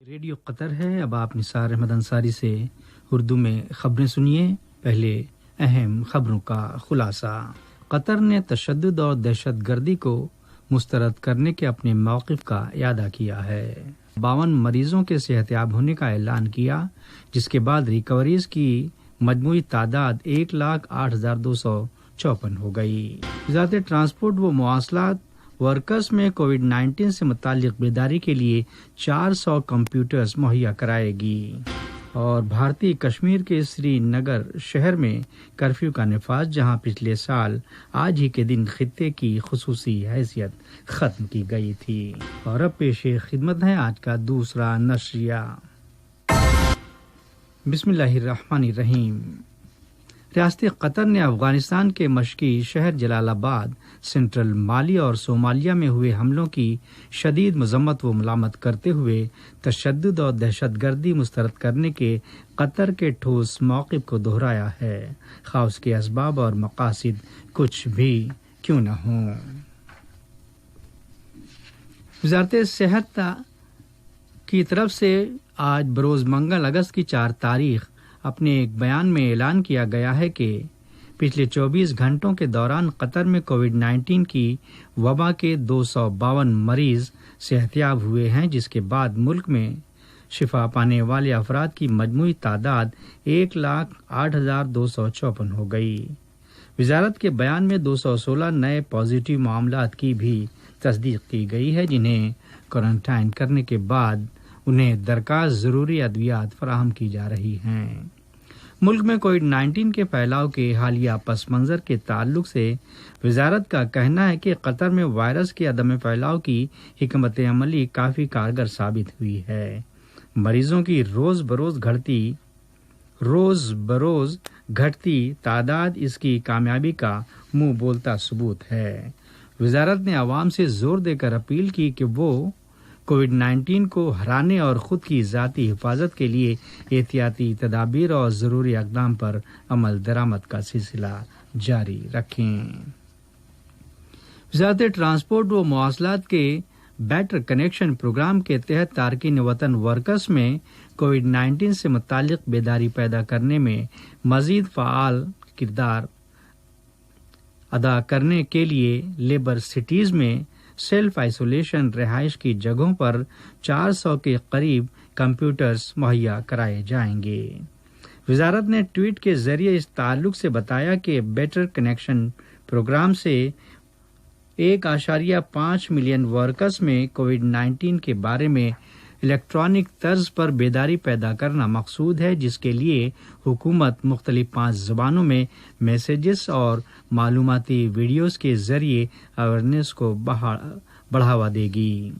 Radio قطر ہے۔ اب آپ نثار احمد انصاری سے اردو میں خبریں سنیے۔ پہلے اہم خبروں کا خلاصہ۔ قطر نے تشدد اور دہشت گردی کو مسترد کرنے کے اپنے موقف کا اعادہ کیا ہے۔ 52 مریضوں کے صحت یاب ہونے کا اعلان کیا، جس کے بعد ریکوریز کی مجموعی تعداد 1,08,254 ہو گئی۔ وزارت ٹرانسپورٹ و مواصلات ورکرز میں کووڈ 19 سے متعلق بیداری کے لیے 400 کمپیوٹرز مہیا کرائے گی۔ اور بھارتی کشمیر کے سری نگر شہر میں کرفیو کا نفاذ، جہاں پچھلے سال آج ہی کے دن خطے کی خصوصی حیثیت ختم کی گئی تھی۔ اور اب پیش خدمت ہے آج کا دوسرا نشریہ۔ بسم اللہ الرحمن الرحیم۔ ریاست قطر نے افغانستان کے مشرقی شہر جلال آباد، سینٹرل مالی اور صومالیہ میں ہوئے حملوں کی شدید مذمت و ملامت کرتے ہوئے تشدد اور دہشت گردی مسترد کرنے کے قطر کے ٹھوس موقف کو دہرایا ہے، خواہ اس کے اسباب اور مقاصد کچھ بھی کیوں نہ ہوں۔ وزارت صحت کی طرف سے آج بروز منگل اگست کی 4 تاریخ اپنے ایک بیان میں اعلان کیا گیا ہے کہ پچھلے 24 گھنٹوں کے دوران قطر میں کووڈ 19 کی وبا کے 252 مریض صحت یاب ہوئے ہیں، جس کے بعد ملک میں شفا پانے والے افراد کی مجموعی تعداد 1,08,254 ہو گئی۔ وزارت کے بیان میں 216 نئے پازیٹیو معاملات کی بھی تصدیق کی گئی ہے، جنہیں کوارنٹائن کرنے کے بعد انہیں درکار ضروری ادویات فراہم کی جا رہی ہیں۔ ملک میں کووڈ 19 کے پھیلاؤ کے حالیہ پس منظر کے تعلق سے وزارت کا کہنا ہے کہ قطر میں وائرس کے عدم پھیلاؤ کی حکمت عملی کافی کارگر ثابت ہوئی ہے۔ مریضوں کی روز بروز گھٹتی تعداد اس کی کامیابی کا منہ بولتا ثبوت ہے۔ وزارت نے عوام سے زور دے کر اپیل کی کہ وہ کووڈ 19 کو ہرانے اور خود کی ذاتی حفاظت کے لیے احتیاطی تدابیر اور ضروری اقدام پر عمل درآمد کا سلسلہ جاری رکھیں۔ وزارت ٹرانسپورٹ و مواصلات کے بیٹر کنیکشن پروگرام کے تحت تارکین وطن ورکرز میں کووڈ 19 سے متعلق بیداری پیدا کرنے میں مزید فعال کردار ادا کرنے کے لیے لیبر سٹیز میں سیلف آئسولیشن رہائش کی جگہوں پر 400 کے قریب کمپیوٹرز مہیا کرائے جائیں گے۔ وزارت نے ٹویٹ کے ذریعے اس تعلق سے بتایا کہ بیٹر کنیکشن پروگرام سے 1.5 ملین ورکرز میں کووڈ 19 کے بارے میں الیکٹرانک طرز پر بیداری پیدا کرنا مقصود ہے، جس کے لیے حکومت مختلف 5 زبانوں میں میسیجز اور معلوماتی ویڈیوز کے ذریعے اویئرنیس کو بڑھاوا دے گی۔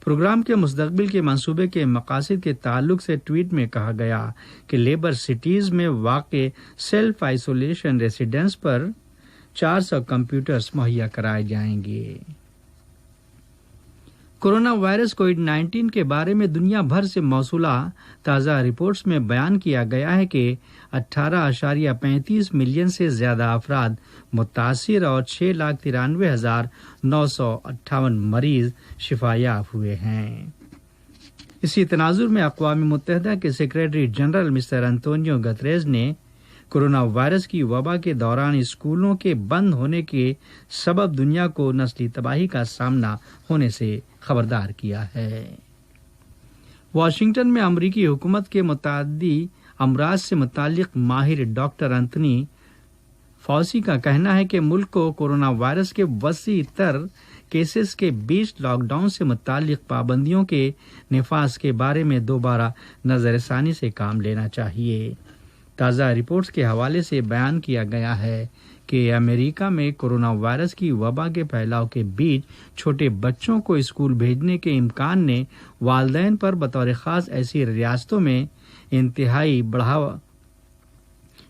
پروگرام کے مستقبل کے منصوبے کے مقاصد کے تعلق سے ٹویٹ میں کہا گیا کہ لیبر سٹیز میں واقع سیلف آئسولیشن ریزیڈنس پر 400 کمپیوٹرز مہیا کرائے جائیں گے۔ کورونا وائرس کووڈ 19 کے بارے میں دنیا بھر سے موصولہ تازہ رپورٹس میں بیان کیا گیا ہے کہ 18.35 ملین سے زیادہ افراد متاثر اور 6,93,958 مریض شفا یاب ہوئے ہیں۔ اسی تناظر میں اقوام متحدہ کے سیکریٹری جنرل مسٹر انتونیو گتریز نے کورونا وائرس کی وبا کے دوران اسکولوں کے بند ہونے کے سبب دنیا کو نسلی تباہی کا سامنا ہونے سے خبردار کیا ہے۔ واشنگٹن میں امریکی حکومت کے متعدی امراض سے متعلق ماہر ڈاکٹر انتھونی فاؤسی کا کہنا ہے کہ ملک کو کورونا وائرس کے وسیع تر کیسز کے بیچ لاک ڈاؤن سے متعلق پابندیوں کے نفاذ کے بارے میں دوبارہ نظر ثانی سے کام لینا چاہیے۔ تازہ رپورٹس کے حوالے سے بیان کیا گیا ہے کہ امریکہ میں کورونا وائرس کی وبا کے پھیلاؤ کے بیچ چھوٹے بچوں کو اسکول بھیجنے کے امکان نے والدین پر بطور خاص ایسی ریاستوں میں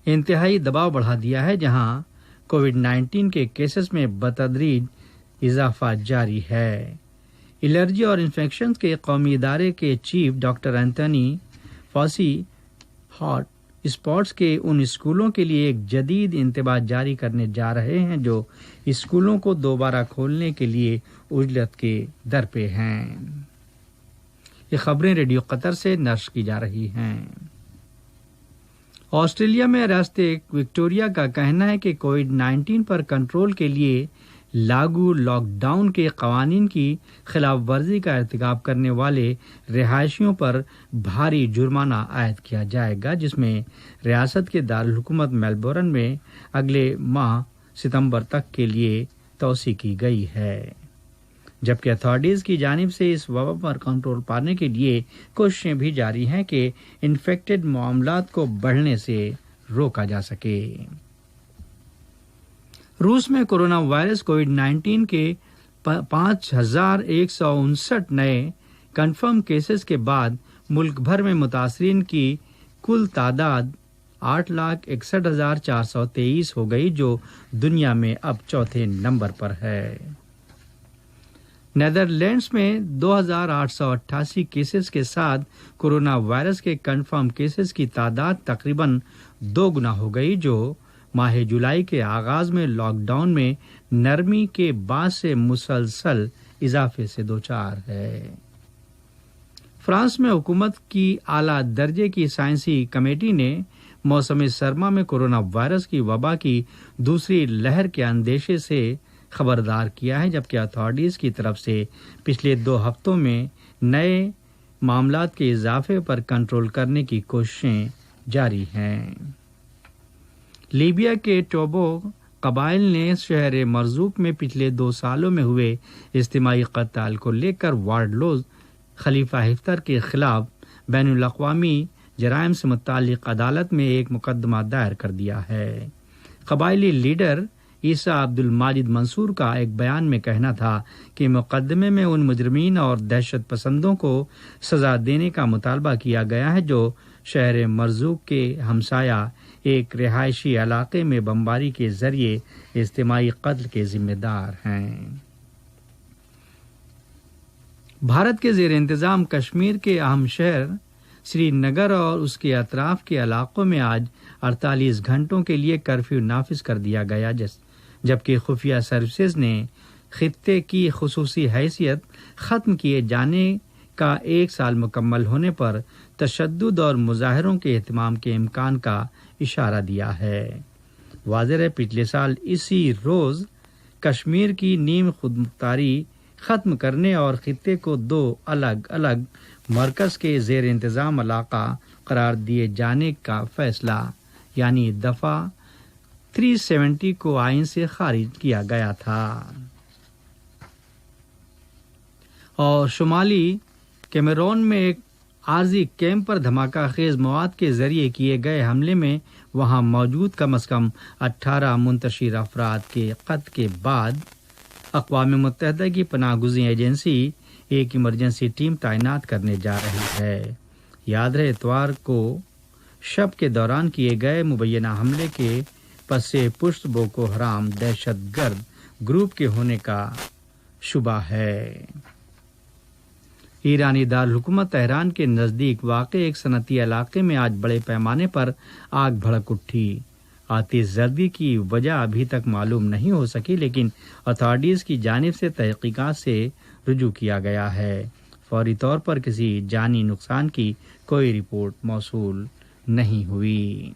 انتہائی دباؤ بڑھا دیا ہے جہاں کووڈ 19 کے کیسز میں بتدریج اضافہ جاری ہے۔ الرجی اور انفیکشن کے قومی ادارے کے chief doctor Anthony Fauci hot spots کے ان اسکولوں کے لیے ایک جدید انتباہ جاری کرنے جا رہے ہیں جو اسکولوں کو دوبارہ کھولنے کے لیے عجلت کے در پہ ہیں۔ یہ خبریں ریڈیو قطر سے نشر کی جا رہی ہیں۔ آسٹریلیا میں ریاست وکٹوریہ کا کہنا ہے کہ کووڈ-19 پر کنٹرول کے لیے لاگو لاک ڈاؤن کے قوانین کی خلاف ورزی کا ارتکاب کرنے والے رہائشیوں پر بھاری جرمانہ عائد کیا جائے گا، جس میں ریاست کے دارالحکومت میلبورن میں اگلے ماہ ستمبر تک کے لیے توسیع کی گئی ہے، جبکہ اتھارٹیز کی جانب سے اس وبا پر کنٹرول پانے کے لیے کوششیں بھی جاری ہیں کہ انفیکٹڈ معاملات کو بڑھنے سے روکا جا سکے۔ روس میں کورونا وائرس کووڈ-19 کے 5159 نئے کنفرم کیسز کے بعد ملک بھر میں متاثرین کی کل تعداد 8,61,423 ہو گئی، جو دنیا میں اب چوتھے نمبر پر ہے۔ نیدرلینڈز میں 2,888 کیسز کے ساتھ کورونا وائرس کے کنفرم کیسز کی تعداد تقریباً 2 گنا ہو گئی، جو ماہ جولائی کے آغاز میں لاک ڈاؤن میں نرمی کے بعد سے مسلسل اضافے سے دوچار ہے۔ فرانس میں حکومت کی اعلیٰ درجے کی سائنسی کمیٹی نے موسم سرما میں کورونا وائرس کی وبا کی دوسری لہر کے اندیشے سے خبردار کیا ہے، جبکہ اتھارٹیز کی طرف سے پچھلے 2 ہفتوں میں نئے معاملات کے اضافے پر کنٹرول کرنے کی کوششیں جاری ہیں۔ لیبیا کے ٹوبو قبائل نے شہر مرزوق میں پچھلے 2 سالوں میں ہوئے اجتماعی قتال کو لے کر وارڈلوز خلیفہ حفتر کے خلاف بین الاقوامی جرائم سے متعلق عدالت میں ایک مقدمہ دائر کر دیا ہے۔ قبائلی لیڈر عیسیٰ عبد الماجد منصور کا ایک بیان میں کہنا تھا کہ مقدمے میں ان مجرمین اور دہشت پسندوں کو سزا دینے کا مطالبہ کیا گیا ہے جو شہر مرزوق کے ہمسایہ ایک رہائشی علاقے میں بمباری کے ذریعے اجتماعی قتل کے ذمہ دار ہیں۔ بھارت کے زیر انتظام کشمیر کے اہم شہر سری نگر اور اس کے اطراف کے علاقوں میں آج 48 گھنٹوں کے لیے کرفیو نافذ کر دیا گیا، جبکہ خفیہ سروسز نے خطے کی خصوصی حیثیت ختم کیے جانے کا 1 سال مکمل ہونے پر تشدد اور مظاہروں کے اہتمام کے امکان کا اشارہ دیا ہے۔ واضح ہے پچھلے سال اسی روز کشمیر کی نیم خود مختاری ختم کرنے اور خطے کو 2 الگ الگ مرکز کے زیر انتظام علاقہ قرار دیے جانے کا فیصلہ یعنی دفعہ 370 کو آئین سے خارج کیا گیا تھا۔ اور شمالی کیمرون میں ایک عارضی کیمپ پر دھماکہ خیز مواد کے ذریعے کیے گئے حملے میں وہاں موجود کم از کم 18 منتشر افراد کے قتل کے بعد اقوام متحدہ کی پناہ گزین ایجنسی ایک ایمرجنسی ٹیم تعینات کرنے جا رہی ہے۔ یاد رہے اتوار کو شب کے دوران کیے گئے مبینہ حملے کے پس پشت بوکو حرام دہشت گرد گروپ کے ہونے کا شبہ ہے۔ ایرانی دارالحکومت تہران کے نزدیک واقع ایک صنعتی علاقے میں آج بڑے پیمانے پر آگ بھڑک اٹھی۔ آتش زدگی کی وجہ ابھی تک معلوم نہیں ہو سکی، لیکن اتھارٹیز کی جانب سے تحقیقات سے رجوع کیا گیا ہے۔ فوری طور پر کسی جانی نقصان کی کوئی رپورٹ موصول نہیں ہوئی۔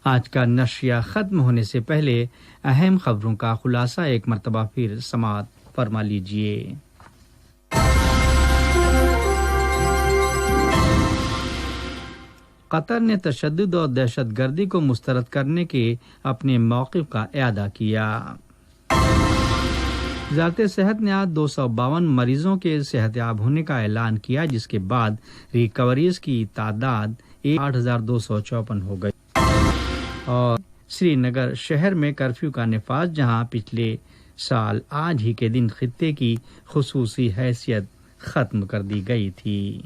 آج کا نشریہ ختم ہونے سے پہلے اہم خبروں کا خلاصہ ایک مرتبہ پھر سماعت فرما لیجیے۔ قطر نے تشدد اور دہشت گردی کو مسترد کرنے کے اپنے موقف کا اعادہ کیا۔ وزارت صحت نے آج 252 مریضوں کے صحت یاب ہونے کا اعلان کیا، جس کے بعد ریکوریز کی تعداد 8,254 ہو گئی۔ اور سری نگر شہر میں کرفیو کا نفاذ، جہاں پچھلے سال آج ہی کے دن خطے کی خصوصی حیثیت ختم کر دی گئی تھی۔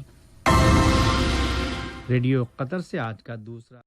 ریڈیو قطر سے آج کا دوسرا